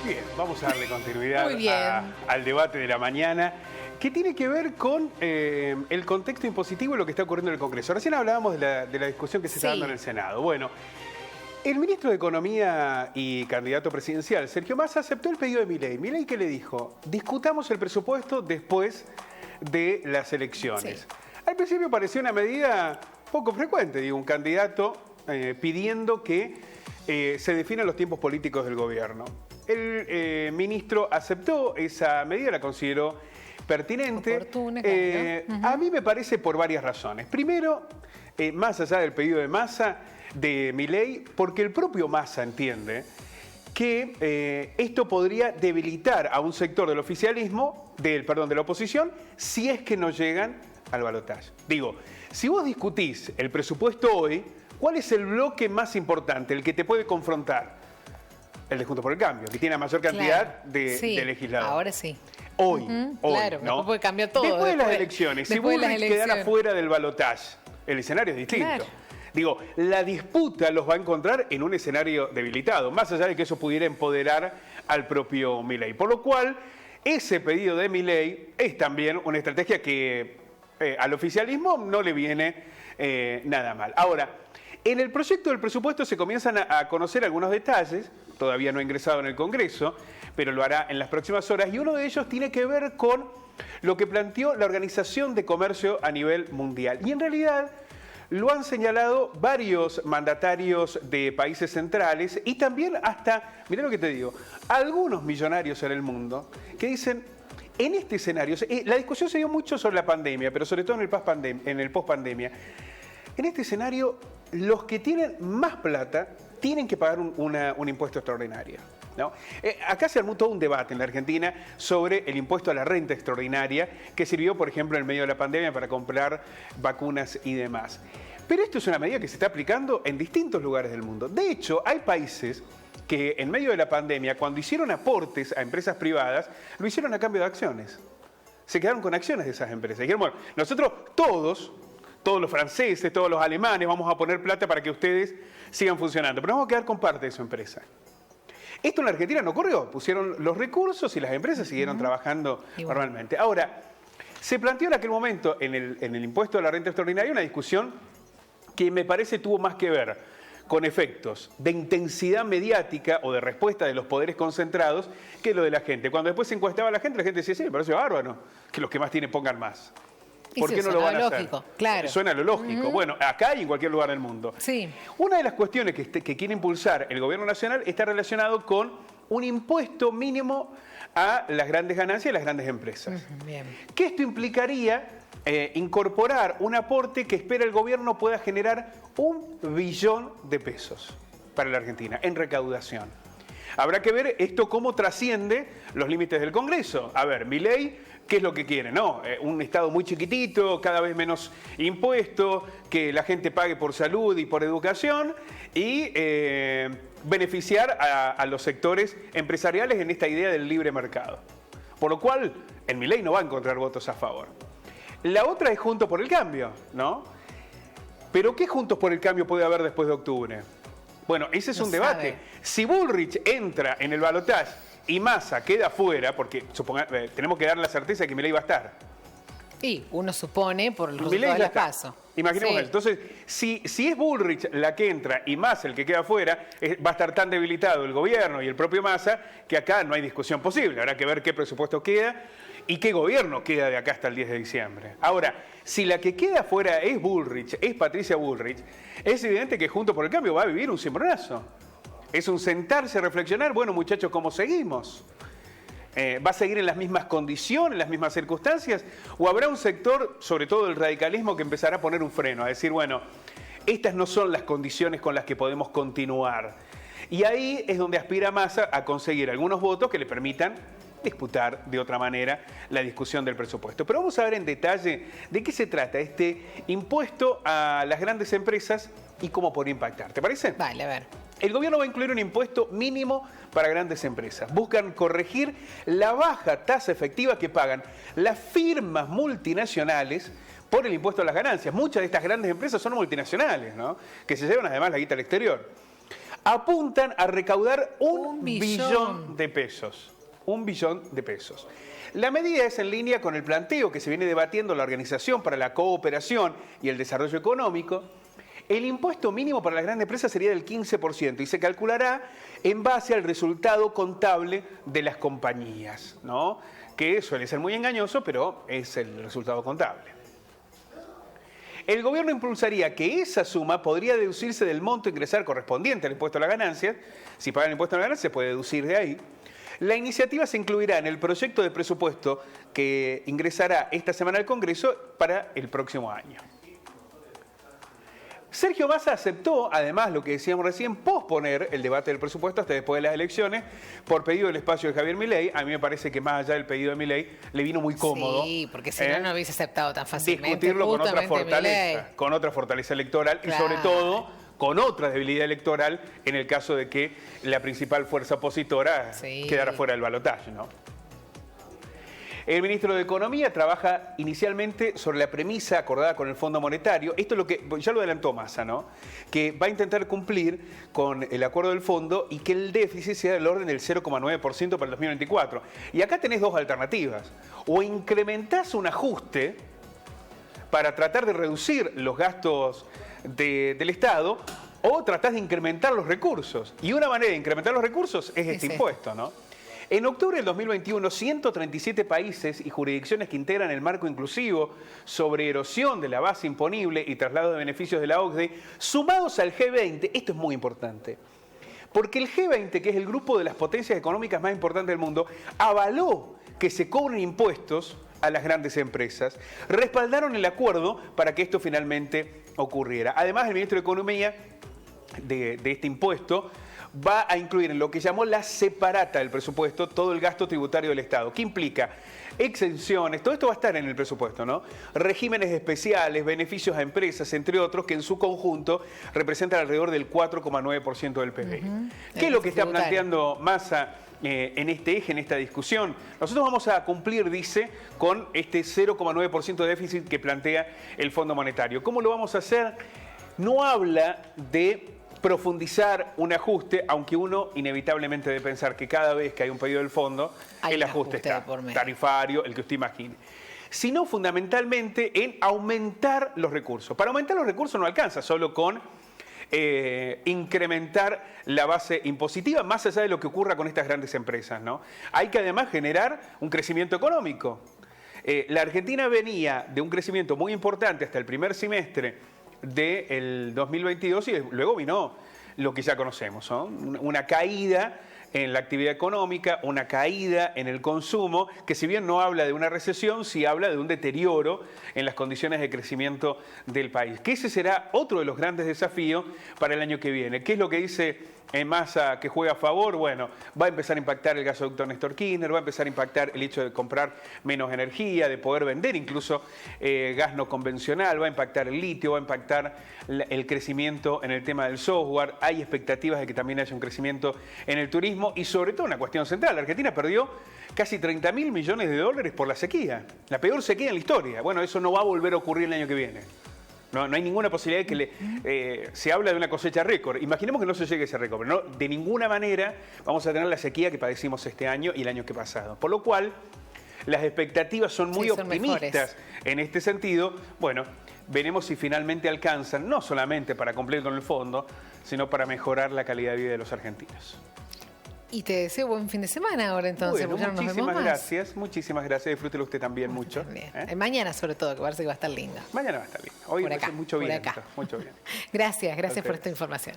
Bien, vamos a darle continuidad Muy bien. al debate de la mañana, que tiene que ver con el contexto impositivo y lo que está ocurriendo en el Congreso. Recién hablábamos de la discusión que se está dando en el Senado. Bueno, el ministro de Economía y candidato presidencial, Sergio Massa, aceptó el pedido de Milei. ¿Milei qué le dijo? Discutamos el presupuesto después de las elecciones. Al principio parecía una medida poco frecuente, digo, un candidato pidiendo que se definan los tiempos políticos del gobierno. El ministro aceptó esa medida, la consideró pertinente. Oportuna, claro. A mí me parece por varias razones. Primero, más allá del pedido de Massa, de Milei, porque el propio Massa entiende que esto podría debilitar a un sector del oficialismo, de la oposición, si es que no llegan al balotaje. Digo, si vos discutís el presupuesto hoy, ¿cuál es el bloque más importante, el que te puede confrontar? El de Juntos por el Cambio, que tiene la mayor cantidad de legisladores. Ahora sí. Hoy, claro, ¿no? Después cambió todo. Después de las elecciones, si Bullrich quedara fuera del balotaje, el escenario es distinto. Claro. Digo, la disputa los va a encontrar en un escenario debilitado, más allá de que eso pudiera empoderar al propio Milei. Por lo cual, ese pedido de Milei es también una estrategia que al oficialismo no le viene nada mal. Ahora, en el proyecto del presupuesto se comienzan a conocer algunos detalles, todavía no ha ingresado en el Congreso, pero lo hará en las próximas horas, y uno de ellos tiene que ver con lo que planteó la Organización de Comercio a nivel mundial. Y en realidad lo han señalado varios mandatarios de países centrales y también hasta, mirá lo que te digo, algunos millonarios en el mundo que dicen, en este escenario, la discusión se dio mucho sobre la pandemia, pero sobre todo en el post-pandemia. En este escenario, los que tienen más plata tienen que pagar un impuesto extraordinario, ¿no? Acá se armó todo un debate en la Argentina sobre el impuesto a la renta extraordinaria que sirvió, por ejemplo, en medio de la pandemia para comprar vacunas y demás. Pero esto es una medida que se está aplicando en distintos lugares del mundo. De hecho, hay países que en medio de la pandemia, cuando hicieron aportes a empresas privadas, lo hicieron a cambio de acciones. Se quedaron con acciones de esas empresas. Dijeron, bueno, nosotros todos los franceses, todos los alemanes, vamos a poner plata para que ustedes sigan funcionando, pero vamos a quedar con parte de su empresa. Esto en la Argentina no ocurrió, pusieron los recursos y las empresas siguieron trabajando normalmente. Ahora, se planteó en aquel momento en el impuesto a la renta extraordinaria una discusión que me parece tuvo más que ver con efectos de intensidad mediática o de respuesta de los poderes concentrados que lo de la gente. Cuando después se encuestaba a la gente decía, sí, me parece bárbaro que los que más tienen pongan más. ¿Por qué no lo van a hacer? Claro. Suena lo lógico. Bueno, acá y en cualquier lugar del mundo. Sí. Una de las cuestiones que quiere impulsar el gobierno nacional está relacionado con un impuesto mínimo a las grandes ganancias y las grandes empresas. Bien. Que esto implicaría incorporar un aporte que espera el gobierno pueda generar 1 billón de pesos para la Argentina en recaudación. Habrá que ver esto cómo trasciende los límites del Congreso. A ver, Milei, ¿qué es lo que quiere? No, un Estado muy chiquitito, cada vez menos impuestos, que la gente pague por salud y por educación y beneficiar a los sectores empresariales en esta idea del libre mercado. Por lo cual, el Milei no va a encontrar votos a favor. La otra es Juntos por el Cambio, ¿no? Pero ¿qué Juntos por el Cambio puede haber después de octubre? Bueno, ese es un debate. Si Bullrich entra en el balotaje y Massa queda fuera, porque tenemos que dar la certeza de que Milei va a estar. Y uno supone por el resultado de las PASO. Imaginemos eso. Entonces, si es Bullrich la que entra y Massa el que queda fuera, va a estar tan debilitado el gobierno y el propio Massa que acá no hay discusión posible. Habrá que ver qué presupuesto queda y qué gobierno queda de acá hasta el 10 de diciembre. Ahora, si la que queda fuera es Bullrich, es Patricia Bullrich, es evidente que Juntos por el Cambio va a vivir un cimbronazo. Es un sentarse a reflexionar, bueno muchachos, ¿cómo seguimos? ¿Va a seguir en las mismas condiciones, en las mismas circunstancias? ¿O habrá un sector, sobre todo el radicalismo, que empezará a poner un freno, a decir, bueno, estas no son las condiciones con las que podemos continuar? Y ahí es donde aspira Massa a conseguir algunos votos que le permitan disputar de otra manera la discusión del presupuesto. Pero vamos a ver en detalle de qué se trata este impuesto a las grandes empresas y cómo podría impactar. ¿Te parece? Vale, a ver. El gobierno va a incluir un impuesto mínimo para grandes empresas. Buscan corregir la baja tasa efectiva que pagan las firmas multinacionales por el impuesto a las ganancias. Muchas de estas grandes empresas son multinacionales, ¿no? Que se llevan además la guita al exterior. apuntan a recaudar un billón de pesos. 1 billón de pesos. La medida es en línea con el planteo que se viene debatiendo la Organización para la Cooperación y el Desarrollo Económico. El impuesto mínimo para las grandes empresas sería del 15% y se calculará en base al resultado contable de las compañías, ¿no? Que suele ser muy engañoso, pero es el resultado contable. El gobierno impulsaría que esa suma podría deducirse del monto a ingresar correspondiente al impuesto a las ganancias. Si pagan el impuesto a las ganancias, se puede deducir de ahí. La iniciativa se incluirá en el proyecto de presupuesto que ingresará esta semana al Congreso para el próximo año. Sergio Massa aceptó, además, lo que decíamos recién, posponer el debate del presupuesto hasta después de las elecciones por pedido del espacio de Javier Milei. A mí me parece que más allá del pedido de Milei, le vino muy cómodo. Sí, porque si no, no hubiese aceptado tan fácilmente. Discutirlo con otra fortaleza electoral y sobre todo con otra debilidad electoral en el caso de que la principal fuerza opositora quedara fuera del balotaje, ¿no? El ministro de Economía trabaja inicialmente sobre la premisa acordada con el Fondo Monetario. Esto es lo que ya lo adelantó Massa, ¿no? Que va a intentar cumplir con el acuerdo del fondo y que el déficit sea del orden del 0,9% para el 2024. Y acá tenés dos alternativas. O incrementás un ajuste para tratar de reducir los gastos del Estado, o tratás de incrementar los recursos. Y una manera de incrementar los recursos es este impuesto, ¿no? En octubre del 2021, 137 países y jurisdicciones que integran el marco inclusivo sobre erosión de la base imponible y traslado de beneficios de la OCDE, sumados al G20, esto es muy importante, porque el G20, que es el grupo de las potencias económicas más importantes del mundo, avaló que se cobren impuestos a las grandes empresas, respaldaron el acuerdo para que esto finalmente ocurriera. Además, el ministro de Economía de este impuesto va a incluir en lo que llamó la separata del presupuesto todo el gasto tributario del Estado. ¿Qué implica? Exenciones, todo esto va a estar en el presupuesto, ¿no? Regímenes especiales, beneficios a empresas, entre otros, que en su conjunto representan alrededor del 4,9% del PBI. ¿Qué es lo que está planteando Massa en este eje, en esta discusión? Nosotros vamos a cumplir, dice, con este 0,9% de déficit que plantea el Fondo Monetario. ¿Cómo lo vamos a hacer? No habla de profundizar un ajuste, aunque uno inevitablemente debe pensar que cada vez que hay un pedido del fondo, el ajuste está tarifario, el que usted imagine. Sino fundamentalmente en aumentar los recursos. Para aumentar los recursos no alcanza solo con incrementar la base impositiva, más allá de lo que ocurra con estas grandes empresas, ¿no? Hay que además generar un crecimiento económico. La Argentina venía de un crecimiento muy importante hasta el primer semestre del 2022 y luego vino lo que ya conocemos, ¿no? Una caída en la actividad económica, una caída en el consumo, que si bien no habla de una recesión, sí habla de un deterioro en las condiciones de crecimiento del país. Que ese será otro de los grandes desafíos para el año que viene. ¿Qué es lo que dice Massa que juega a favor? Bueno, va a empezar a impactar el gasoducto Néstor Kirchner, va a empezar a impactar el hecho de comprar menos energía, de poder vender incluso gas no convencional, va a impactar el litio, va a impactar el crecimiento en el tema del software. Hay expectativas de que también haya un crecimiento en el turismo y sobre todo una cuestión central. La Argentina perdió casi 30.000 millones de dólares por la sequía, la peor sequía en la historia. Bueno, eso no va a volver a ocurrir el año que viene. No hay ninguna posibilidad de que se habla de una cosecha récord. Imaginemos que no se llegue a ese récord, pero no, de ninguna manera vamos a tener la sequía que padecimos este año y el año que pasado. Por lo cual, las expectativas son muy optimistas en este sentido. Bueno, veremos si finalmente alcanzan, no solamente para cumplir con el fondo, sino para mejorar la calidad de vida de los argentinos. Y te deseo buen fin de semana ahora entonces. Bueno, muchísimas gracias, muchísimas gracias. Disfrútelo usted también mucho. Mañana sobre todo, que parece que va a estar lindo. Mañana va a estar lindo. Hoy va a ser mucho viento. Mucho bien. Gracias por esta información.